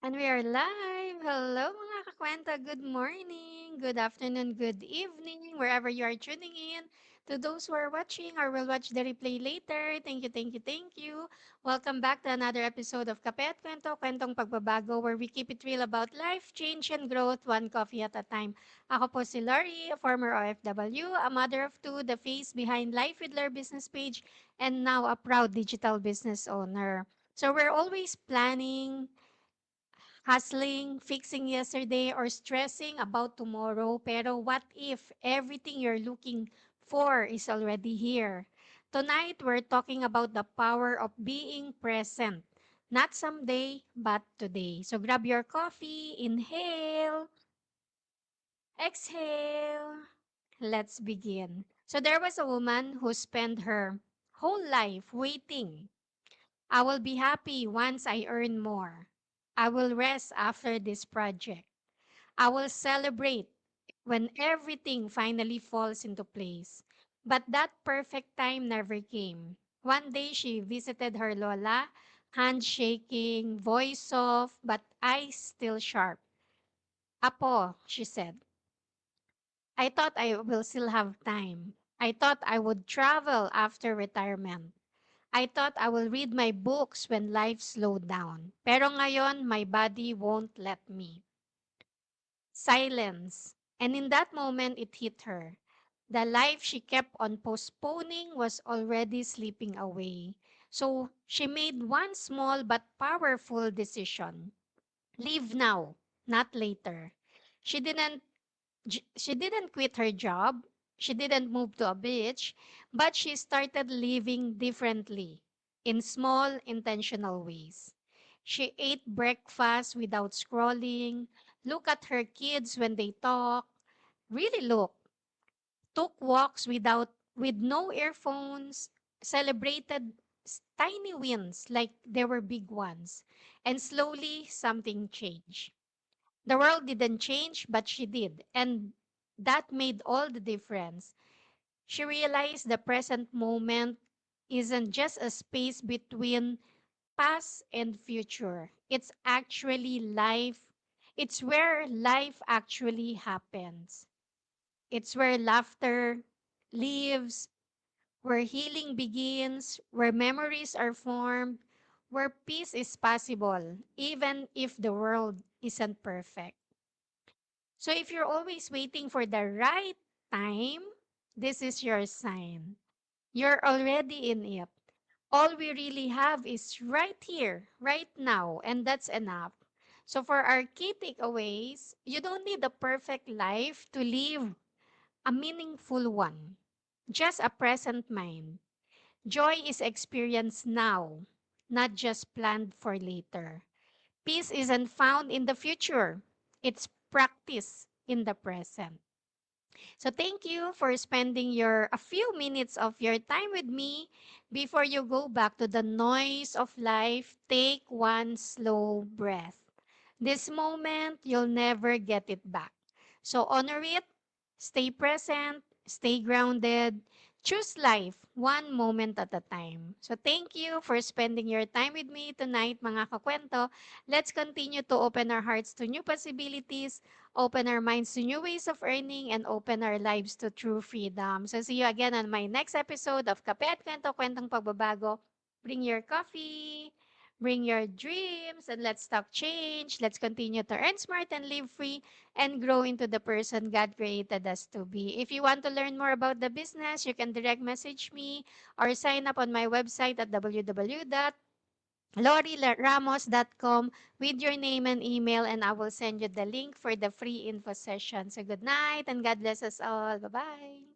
And we are live! Hello mga kakwenta! Good morning, good afternoon, good evening, wherever you are tuning in. To those who are watching or will watch the replay later, thank you, thank you, thank you. Welcome back to another episode of Kape at Kwento, Kwentong Pagbabago, where we keep it real about life, change, and growth, one coffee at a time. Ako po si Lori, a former OFW, a mother of two, the face behind Life with Lore business page, and now a proud digital business owner. So we're always planning, hustling, fixing yesterday, or stressing about tomorrow. Pero what if everything you're looking for is already here? Tonight, we're talking about the power of being present. Not someday, but today. So grab your coffee, inhale, exhale. Let's begin. So there was a woman who spent her whole life waiting. I will be happy once I earn more. I will rest after this project. I will celebrate when everything finally falls into place. But that perfect time never came. One day she visited her Lola, handshaking, voice soft, but eyes still sharp. Apo, she said, I thought I will still have time. I thought I would travel after retirement. I thought I will read my books when life slowed down. Pero ngayon, my body won't let me. Silence. And in that moment, it hit her. The life she kept on postponing was already slipping away. So she made one small but powerful decision. Leave now, not later. She didn't she didn't quit her job. She didn't move to a beach, but she started living differently in small intentional ways. She ate breakfast without scrolling, look at her kids when they talk, really look, took walks with no earphones, celebrated tiny wins like they were big ones. And slowly something changed. The world didn't change, but she did. And that made all the difference. She realized the present moment isn't just a space between past and future. It's actually life. It's where life actually happens. It's where laughter lives, where healing begins, where memories are formed, where peace is possible, even if the world isn't perfect. So if you're always waiting for the right time, this is your sign. You're already in it. All we really have is right here, right now, and that's enough. So for our key takeaways, you don't need a perfect life to live a meaningful one. Just a present mind. Joy is experienced now, not just planned for later. Peace isn't found in the future. It's practiced in the present. So thank you for spending your a few minutes of your time with me. Before you go back to the noise of life, take one slow breath. This moment, you'll never get it back. So honor it, stay present, stay grounded, choose life one moment at a time. So thank you for spending your time with me tonight, mga kakwento. Let's continue to open our hearts to new possibilities, open our minds to new ways of earning, and open our lives to true freedom. So see you again on my next episode of Kape at Kwento, Kwentong Pagbabago. Bring your coffee, bring your dreams, and let's talk change. Let's continue to earn smart and live free and grow into the person God created us to be. If you want to learn more about the business, you can direct message me or sign up on my website at www.loriramos.com with your name and email, and I will send you the link for the free info session. So good night and God bless us all. Bye-bye.